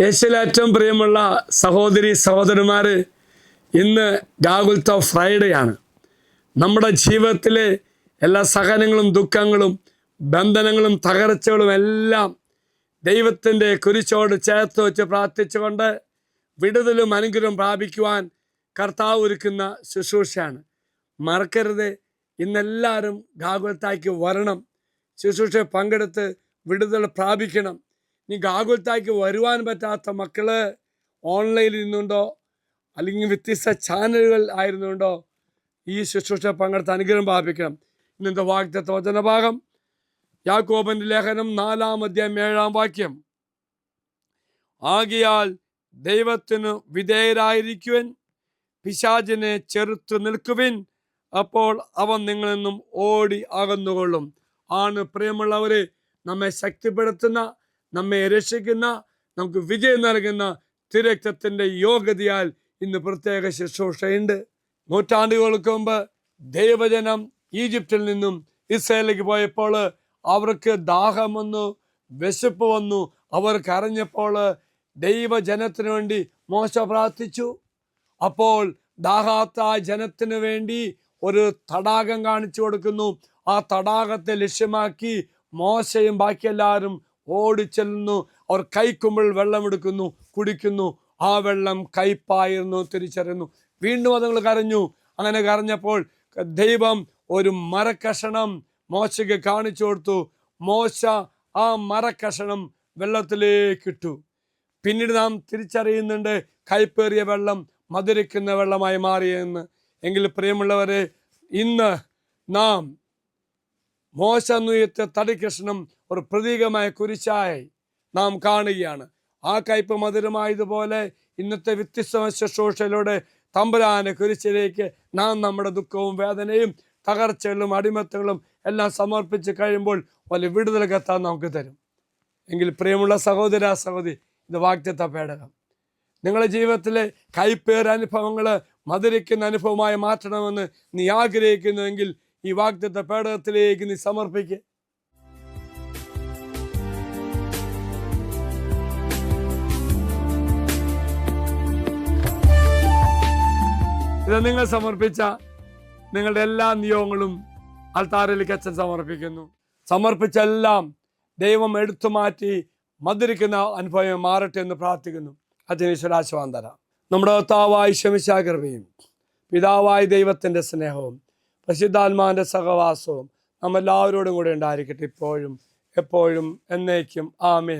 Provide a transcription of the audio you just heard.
യേശുവിൽ ഏറ്റവും പ്രിയമുള്ള സഹോദരി സഹോദരന്മാർ, ഇന്ന് ഗാഗുൽത്ത ഫ്രൈഡേ ആണ്. നമ്മുടെ ജീവിതത്തിലെ എല്ലാ സഹനങ്ങളും ദുഃഖങ്ങളും ബന്ധനങ്ങളും തകർച്ചകളും എല്ലാം ദൈവത്തിൻ്റെ കുരിശോട് ചേർത്ത് വെച്ച് പ്രാർത്ഥിച്ചുകൊണ്ട് വിടുതലും അനുഗ്രഹം പ്രാപിക്കുവാൻ കർത്താവ് ഒരുക്കുന്ന ശുശ്രൂഷയാണ്. മറക്കരുത്, ഇന്നെല്ലാവരും ഗാഗുൽത്തായ്ക്ക് വരണം. ശുശ്രൂഷ പങ്കെടുത്ത് വിടുതൽ പ്രാപിക്കണം. ഇനി ഗാഗുൽത്തായ്ക്ക് വരുവാൻ പറ്റാത്ത മക്കള് ഓൺലൈനിൽ നിന്നുണ്ടോ അല്ലെങ്കിൽ വ്യത്യസ്ത ചാനലുകൾ ആയിരുന്നുണ്ടോ ഈ ശുശ്രൂഷ പങ്കെടുത്ത് അനുഗ്രഹം പ്രാപിക്കണം. ഇന്നത്തെ വാഗ്ദത്ത വചനഭാഗം യാക്കോബിന്റെ ലേഖനം 4-ാം അധ്യായം 7-ാം വാക്യം. ആകയാൽ ദൈവത്തിന് വിധേയരായിരിക്കുവിൻ, പിശാചിനെ ചെറുത്തു നിൽക്കുവിൻ, അപ്പോൾ അവൻ നിങ്ങളിൽ നിന്നും ഓടി അകന്നുകൊള്ളും. ആണ് പ്രിയമുള്ളവരെ, നമ്മെ ശക്തിപ്പെടുത്തുന്ന, നമ്മെ രക്ഷിക്കുന്ന, നമുക്ക് വിജയം നൽകുന്ന തിരുരക്തത്തിൻ്റെ യോഗ്യതയാൽ ഇന്ന് പ്രത്യേക ശുശ്രൂഷയുണ്ട്. നൂറ്റാണ്ടുകൾക്ക് മുമ്പ് ദൈവജനം ഈജിപ്തിൽ നിന്നും ഇസ്രായേലിലേക്ക് പോയപ്പോൾ അവർക്ക് ദാഹം വന്നു, വിശപ്പ് വന്നു. അവർ കരഞ്ഞപ്പോൾ ദൈവജനത്തിന് വേണ്ടി മോശ പ്രാർത്ഥിച്ചു. അപ്പോൾ ദാഹാത്ത ജനത്തിന് വേണ്ടി ഒരു തടാകം കാണിച്ചു കൊടുക്കുന്നു. ആ തടാകത്തെ ലക്ഷ്യമാക്കി മോശയും ബാക്കി എല്ലാവരും ഓടിച്ചെല്ലുന്നു. അവർ കൈക്കുമ്പിൾ വെള്ളമെടുക്കുന്നു, കുടിക്കുന്നു. ആ വെള്ളം കയ്പായിരുന്നു തിരിച്ചറിയുന്നു. വീണ്ടും അതുങ്ങൾ കരഞ്ഞു. അങ്ങനെ കരഞ്ഞപ്പോൾ ദൈവം ഒരു മരക്കഷണം മോശയ്ക്ക് കാണിച്ചു കൊടുത്തു. മോശ ആ മരക്കഷണം വെള്ളത്തിലേക്കിട്ടു. പിന്നീട് നാം തിരിച്ചറിയുന്നുണ്ട് കയ്പേറിയ വെള്ളം മധുരിക്കുന്ന വെള്ളമായി മാറിയെന്ന്. എങ്കിൽ പ്രിയമുള്ളവരെ, ഇന്ന് നാം മോശ നുയർത്തിയ തടിക്കഷ്ണം ഒരു പ്രതീകമായ കുരിശായി നാം കാണുകയാണ്. ആ കയ്പ് മധുരമായതുപോലെ ഇന്നത്തെ വ്യത്യസ്തമായ ശുശ്രൂഷയിലൂടെ തമ്പുരാന്റെ കുരിശിലേക്ക് നാം നമ്മുടെ ദുഃഖവും വേദനയും തകർച്ചകളും അടിമത്തങ്ങളും എല്ലാം സമർപ്പിച്ച് കഴിയുമ്പോൾ വലിയ വിടുതൽ കത്താൻ നമുക്ക് തരും. എങ്കിൽ പ്രിയമുള്ള സഹോദര സഹോദരി, ഇത് വാഗ്ദത്ത പേടകം. നിങ്ങളുടെ ജീവിതത്തിലെ കൈപ്പേറിയ അനുഭവങ്ങൾ മധുരിക്കുന്ന അനുഭവമായി മാറ്റണമെന്ന് നീ ആഗ്രഹിക്കുന്നുവെങ്കിൽ ഈ വാഗ്ദത്ത പേടകത്തിലേക്ക് നീ സമർപ്പിക്കുക. ഇത് നിങ്ങൾ സമർപ്പിച്ച നിങ്ങളുടെ എല്ലാ നിയോഗങ്ങളും അൽത്താരയിലേക്ക് അച്ഛൻ സമർപ്പിക്കുന്നു. സമർപ്പിച്ചെല്ലാം ദൈവം എടുത്തു മാറ്റി മധുരിക്കുന്ന അനുഭവം മാറട്ടെ എന്ന് പ്രാർത്ഥിക്കുന്നു. അച്ഛനീശ്വരാശീർവാദം തരാം. നമ്മുടെ കർത്താവായ ശമിശിഹായുടെ കൃപയും പിതാവായ ദൈവത്തിൻ്റെ സ്നേഹവും പരിശുദ്ധാത്മാവിൻ്റെ സഹവാസവും നമ്മെല്ലാവരോടും കൂടെ ഉണ്ടായിരിക്കട്ടെ, ഇപ്പോഴും എപ്പോഴും എന്നേക്കും. ആമേൻ.